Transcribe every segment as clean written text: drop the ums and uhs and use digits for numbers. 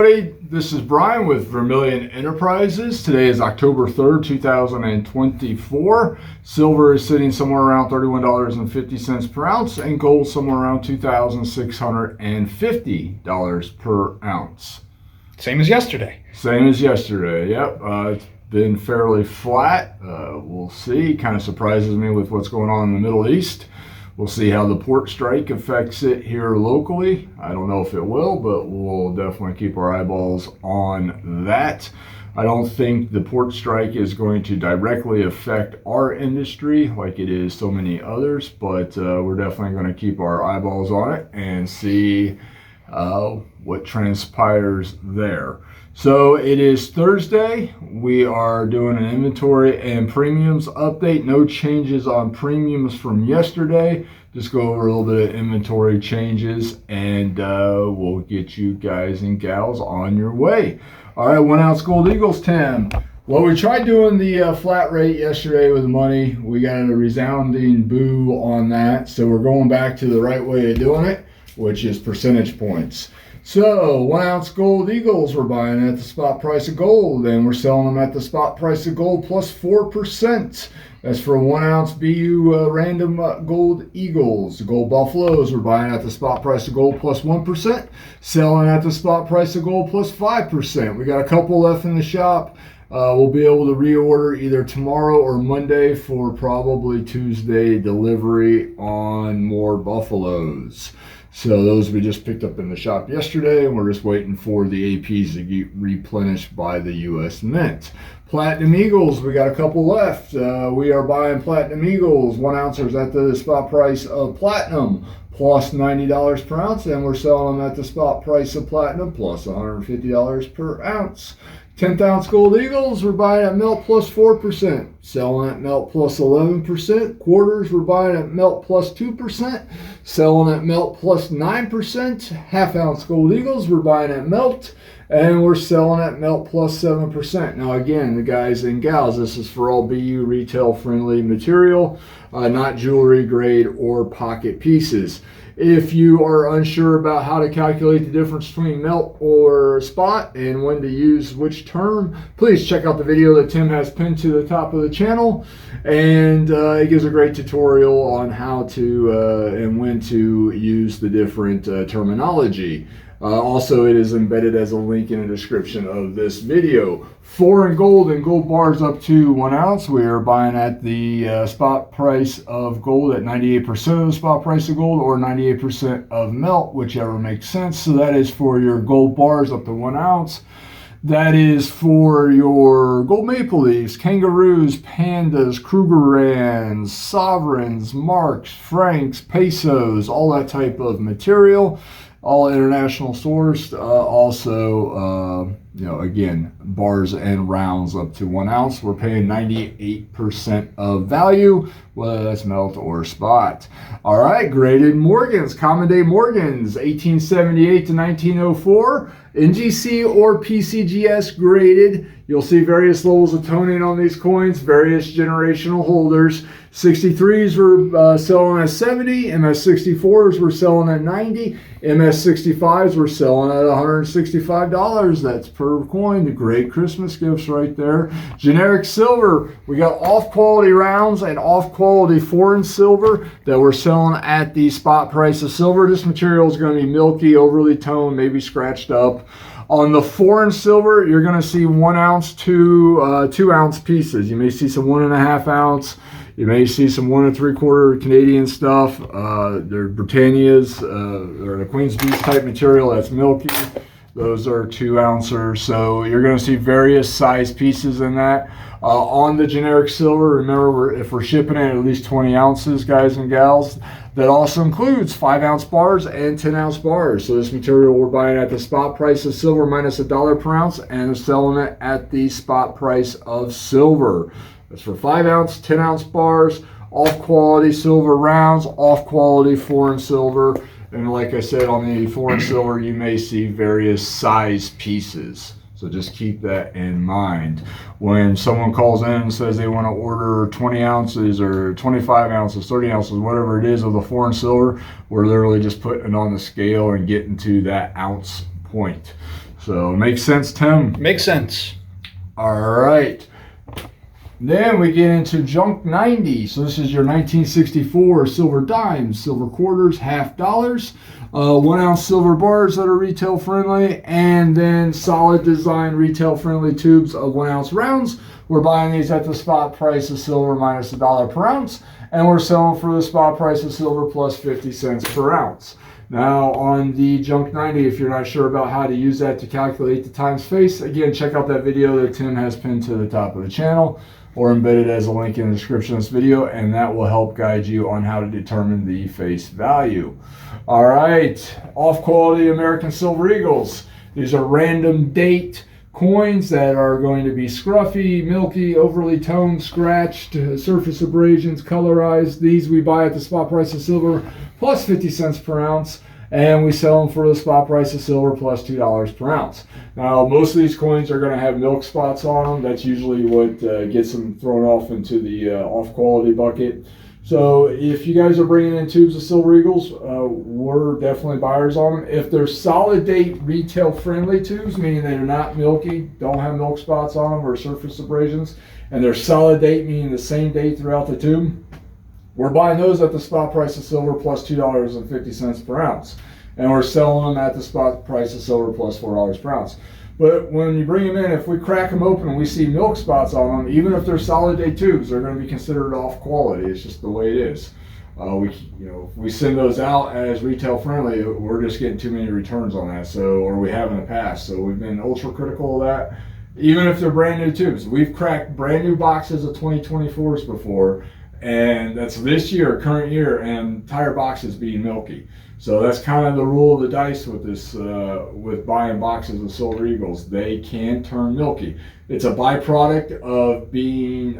This is Brian with Vermillion Enterprises. Today is October 3rd, 2024. Silver is sitting somewhere around $31.50 per ounce, and gold somewhere around $2,650 per ounce. Same as yesterday. Same as yesterday, yep. It's been fairly flat. We'll see. Kind of surprises me with what's going on in the Middle East. We'll see how the port strike affects it here locally. I don't know if it will, but we'll definitely keep our eyeballs on that. I don't think the port strike is going to directly affect our industry like it is so many others, but we're definitely going to keep our eyeballs on it and see what transpires there. So it is Thursday. We are doing an inventory and premiums update. No changes on premiums from yesterday. Just go over a little bit of inventory changes, and we'll get you guys and gals on your way. All right, 1 ounce gold eagles, Tim. Well, we tried doing the flat rate yesterday with money. We got a resounding boo on that. So we're going back to the right way of doing it, which is percentage points. So 1 ounce gold eagles we're buying at the spot price of gold, and we're selling them at the spot price of gold plus 4%. That's for 1 ounce BU random gold eagles. Gold buffaloes we're buying at the spot price of gold plus 1%, selling at the spot price of gold plus 5%. We got a couple left in the shop. We'll be able to reorder either tomorrow or Monday for probably Tuesday delivery on more buffaloes. So those we just picked up in the shop yesterday, and we're just waiting for the APs to get replenished by the U.S. Mint. Platinum Eagles, we got a couple left. We are buying Platinum Eagles. 1 ounces at the spot price of platinum plus $90 per ounce, and we're selling them at the spot price of platinum plus $150 per ounce. 10th ounce gold eagles, we're buying at melt plus 4%, selling at melt plus 11%. Quarters, we're buying at melt plus 2%, selling at melt plus 9%. Half ounce gold eagles, we're buying at melt, and we're selling at melt plus 7%. Now again, the guys and gals, this is for all BU retail friendly material, not jewelry grade or pocket pieces. If you are unsure about how to calculate the difference between melt or spot and when to use which term, please check out the video that Tim has pinned to the top of the channel, and it gives a great tutorial on how to and when to use the different terminology. Also, it is embedded as a link in the description of this video. Foreign gold and gold bars up to 1 ounce. We are buying at the spot price of gold at 98% of the spot price of gold, or 98% of melt, whichever makes sense. So that is for your gold bars up to 1 ounce. That is for your gold maple leafs, kangaroos, pandas, Krugerrands, sovereigns, marks, francs, pesos, all that type of material. All international sourced. Again, bars and rounds up to 1 ounce. We're paying 98% of value, whether that's melt or spot. All right, graded Morgans, common day Morgans, 1878 to 1904. NGC or PCGS graded. You'll see various levels of toning on these coins, various generational holders. 63s were selling at 70, MS64s were selling at 90, MS65s were selling at $165. That's per coin. The great Christmas gifts right there. Generic silver, we got off-quality rounds and off-quality foreign silver that we're selling at the spot price of silver. This material is going to be milky, overly toned, maybe scratched up. On the foreign silver, you're going to see 1 ounce to 2 ounce pieces. You may see some 1.5 ounce. You may see some 1 3/4 Canadian stuff. They're Britannias, or the Queen's Beast type material that's milky. Those are 2 ounces. So you're going to see various size pieces in that. On the generic silver, remember, if we're shipping it at least 20 ounces, guys and gals, that also includes 5 ounce bars and 10 ounce bars. So this material we're buying at the spot price of silver minus $1 per ounce, and selling it at the spot price of silver. That's for 5 ounce, 10 ounce bars, off quality silver rounds, off quality foreign silver. And like I said, on the foreign silver, you may see various size pieces. So just keep that in mind. When someone calls in and says they want to order 20 ounces or 25 ounces, 30 ounces, whatever it is of the foreign silver, we're literally just putting it on the scale and getting to that ounce point. So makes sense, Tim? Makes sense. All right. Then we get into junk 90. So this is your 1964 silver dimes, silver quarters, half dollars, 1 ounce silver bars that are retail friendly, and then solid design retail friendly tubes of 1 ounce rounds. We're buying these at the spot price of silver minus $1 per ounce, and we're selling for the spot price of silver plus 50 cents per ounce. Now on the junk 90, if you're not sure about how to use that to calculate the times face, again, check out that video that Tim has pinned to the top of the channel or embedded as a link in the description of this video, and that will help guide you on how to determine the face value. All right, off quality American Silver Eagles. These are random date coins that are going to be scruffy, milky, overly toned, scratched, surface abrasions, colorized. These we buy at the spot price of silver plus 50 cents per ounce, and we sell them for the spot price of silver plus $2 per ounce. Now, most of these coins are going to have milk spots on them. That's usually what gets them thrown off into the off-quality bucket. So if you guys are bringing in tubes of Silver Eagles, we're definitely buyers on them. If they're solid date retail-friendly tubes, meaning they're not milky, don't have milk spots on them or surface abrasions, and they're solid date, meaning the same date throughout the tube, we're buying those at the spot price of silver plus $2.50 per ounce. And we're selling them at the spot price of silver plus $4 per ounce. But when you bring them in, if we crack them open and we see milk spots on them, even if they're solid date tubes, they're going to be considered off quality. It's just the way it is. If we send those out as retail friendly, we're just getting too many returns on that. Or we have in the past. So we've been ultra critical of that. Even if they're brand new tubes, we've cracked brand new boxes of 2024s before. And that's this year, current year, and entire boxes being milky. So that's kind of the rule of the dice with this, with buying boxes of Silver Eagles. They can turn milky. It's a byproduct of being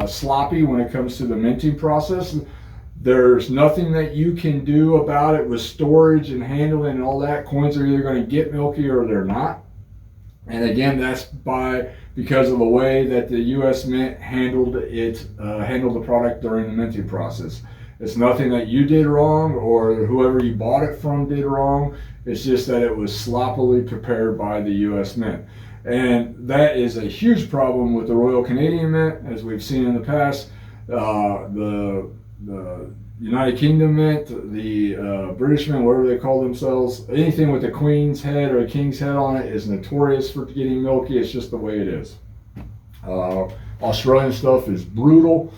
sloppy when it comes to the minting process. There's nothing that you can do about it with storage and handling and all that. Coins are either going to get milky or they're not. And again, that's because of the way that the U.S. Mint handled the product during the minting process. It's nothing that you did wrong or whoever you bought it from did wrong. It's just that it was sloppily prepared by the U.S. Mint. And that is a huge problem with the Royal Canadian Mint, as we've seen in the past. The United Kingdom Mint, the British Mint, whatever they call themselves, anything with the Queen's head or a King's head on it is notorious for getting milky. It's just the way it is. Australian stuff is brutal.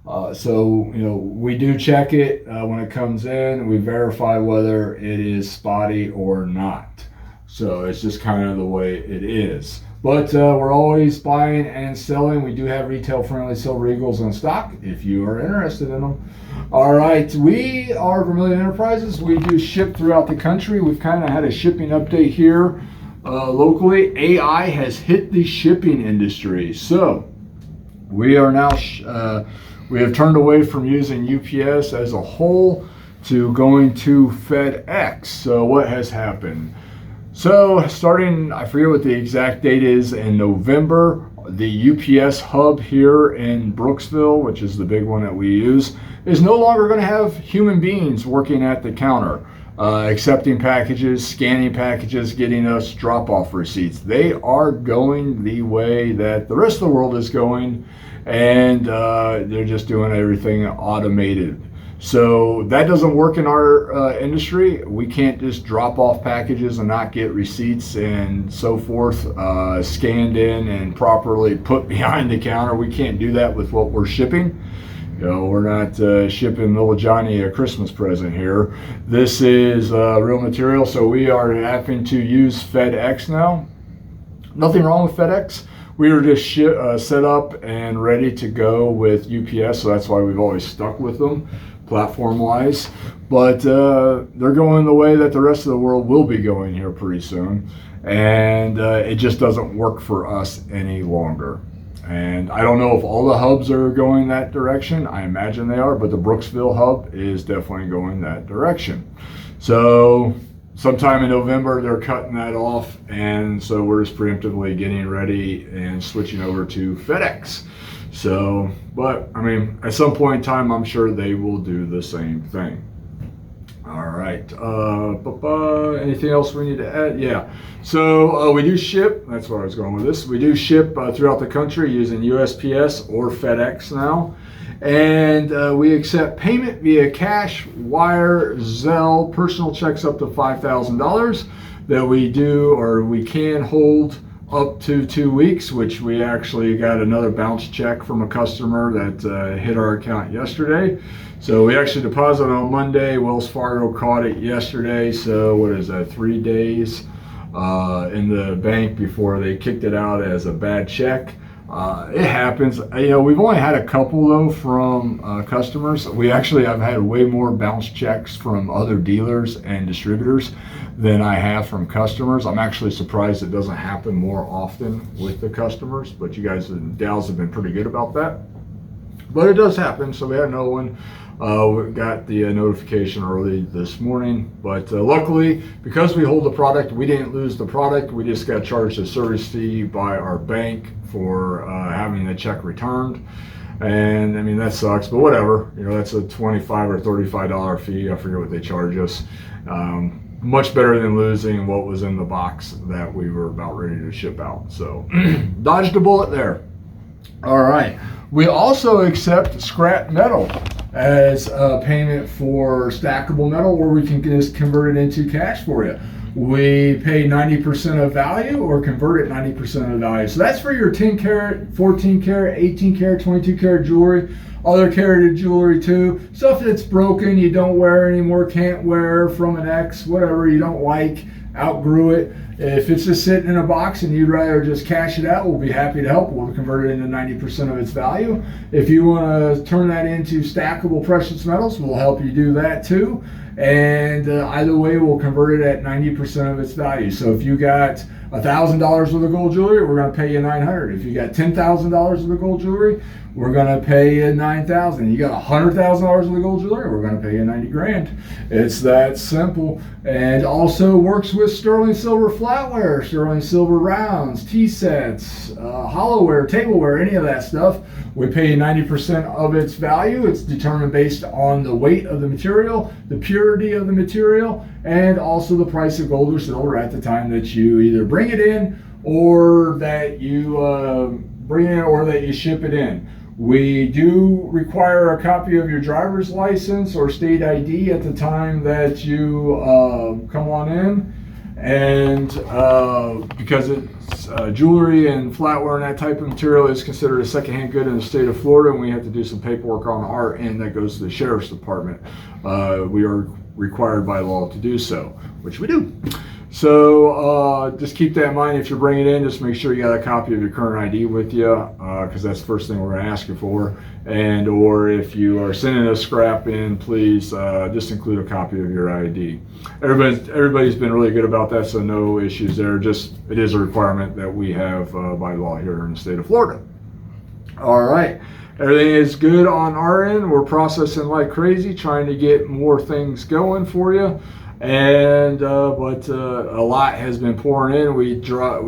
We do check it when it comes in. We verify whether it is spotty or not. So it's just kind of the way it is. But we're always buying and selling. We do have retail friendly Silver Eagles in stock if you are interested in them. All right, we are Vermillion Enterprises. We do ship throughout the country. We've kind of had a shipping update here locally. AI has hit the shipping industry. So we are now, we have turned away from using UPS as a whole to going to FedEx. So what has happened? So starting, I forget what the exact date is, in November, the UPS hub here in Brooksville, which is the big one that we use, is no longer going to have human beings working at the counter, accepting packages, scanning packages, getting us drop-off receipts. They are going the way that the rest of the world is going, and they're just doing everything automated. So that doesn't work in our industry. We can't just drop off packages and not get receipts and so forth scanned in and properly put behind the counter. We can't do that with what we're shipping. We're not shipping little Johnny a Christmas present here. This is real material, so we are having to use FedEx now. Nothing wrong with FedEx. We were just set up and ready to go with UPS, so that's why we've always stuck with them platform-wise. But they're going the way that the rest of the world will be going here pretty soon. And it just doesn't work for us any longer. And I don't know if all the hubs are going that direction. I imagine they are, but the Brooksville hub is definitely going that direction. So sometime in November, they're cutting that off. And so we're just preemptively getting ready and switching over to FedEx. So, but I mean, at some point in time, I'm sure they will do the same thing. All right. Anything else we need to add? Yeah. So we do ship. That's where I was going with this. We do ship throughout the country using USPS or FedEx now. And we accept payment via cash, wire, Zelle, personal checks up to $5,000 that we do or we can hold up to 2 weeks, which we actually got another bounce check from a customer that hit our account yesterday. So we actually deposited on Monday. Wells Fargo caught it yesterday. So what is that, 3 days in the bank before they kicked it out as a bad check. It happens. You know, we've only had a couple though from customers. We actually have had way more bounce checks from other dealers and distributors than I have from customers. I'm actually surprised it doesn't happen more often with the customers, but you guys and gals have been pretty good about that. But it does happen, so we had another one. We got the notification early this morning, but luckily, because we hold the product, we didn't lose the product. We just got charged a service fee by our bank for having the check returned. And I mean, that sucks, but whatever. You know, that's a $25 or $35 fee. I forget what they charge us. Much better than losing what was in the box that we were about ready to ship out. So dodged a bullet there. All right. We also accept scrap metal as a payment for stackable metal, or we can just convert it into cash for you. We pay 90% of value or convert it 90% of value. So that's for your 10 karat, 14 karat, 18 karat, 22 karat jewelry, other carated jewelry too. Stuff that's broken, you don't wear anymore, can't wear, from an ex, whatever you don't like, outgrew it. If it's just sitting in a box and you'd rather just cash it out, we'll be happy to help. We'll convert it into 90% of its value. If you want to turn that into stackable precious metals, we'll help you do that too. And either way, we'll convert it at 90% of its value. So if you got $1,000 worth of gold jewelry, we're going to pay you $900. If you got $10,000 worth of gold jewelry, we're going to pay you $9,000. You got $100,000 worth of gold jewelry, we're going to pay you $90,000. It's that simple. And also works with sterling silver flatware, sterling silver rounds, tea sets, hollowware, tableware, any of that stuff. We pay 90% of its value. It's determined based on the weight of the material, the purity of the material, and also the price of gold or silver at the time that you either bring it in or that you ship it in. We do require a copy of your driver's license or state ID at the time that you come on in. And because it's jewelry and flatware and that type of material is considered a secondhand good in the state of Florida, and we have to do some paperwork on our end that goes to the sheriff's department. We are required by law to do so, which we do. So just keep that in mind. If you're bringing it in, just make sure you got a copy of your current ID with you, because that's the first thing we're going to ask you for. And or if you are sending a scrap in, please just include a copy of your ID. Everybody's been really good about that, so no issues there. Just it is a requirement that we have by law here in the state of Florida. All right. Everything is good on our end. We're processing like crazy, trying to get more things going for you. And but a lot has been pouring in. We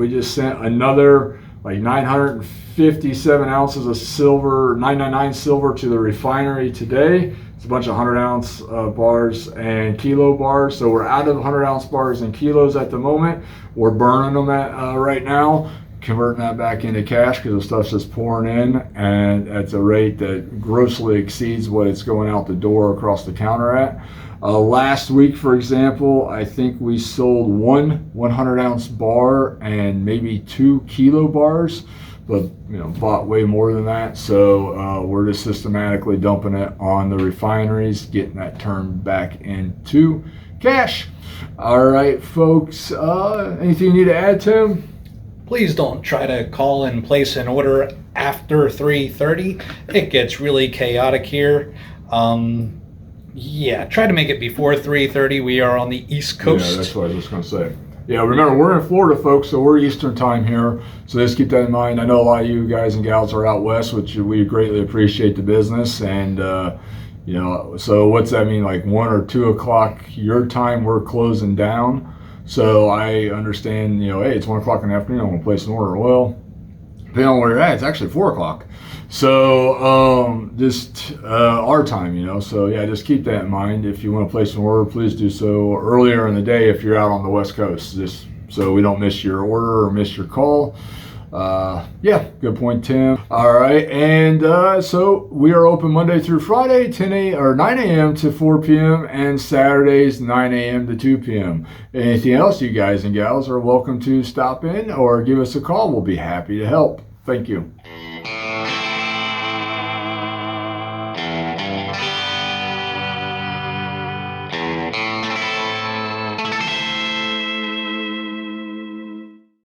just sent another like 957 ounces of silver, 999 silver to the refinery today. It's a bunch of 100-ounce bars and kilo bars. So we're out of 100-ounce bars and kilos at the moment. We're burning them right now, converting that back into cash because the stuff's just pouring in, and at a rate that grossly exceeds what it's going out the door across the counter at. Last week, for example, I think we sold one 100-ounce bar and maybe 2 kilo bars, but bought way more than that. So we're just systematically dumping it on the refineries, getting that turned back into cash. All right, folks. Anything you need to add, Tim? Please don't try to call and place an order after 3:30. It gets really chaotic here. Yeah, try to make it before 3:30. We are on the East Coast. Yeah, that's what I was just going to say. Yeah, remember, we're in Florida, folks, so we're Eastern time here. So just keep that in mind. I know a lot of you guys and gals are out west, which we greatly appreciate the business. And, so what's that mean? Like 1 or 2 o'clock your time, we're closing down. So I understand, hey, it's 1 o'clock in the afternoon, I'm going to place an order. Well, depending on where you're at, it's actually 4 o'clock. So just our time, you know. So yeah, just keep that in mind. If you want to place an order, please do so earlier in the day if you're out on the West Coast, just so we don't miss your order or miss your call. Yeah, good point, Tim. All right, and so we are open Monday through Friday, 9 a.m. to 4 p.m. and Saturdays 9 a.m. to 2 p.m. Anything else, you guys and gals are welcome to stop in or give us a call. We'll be happy to help. Thank you.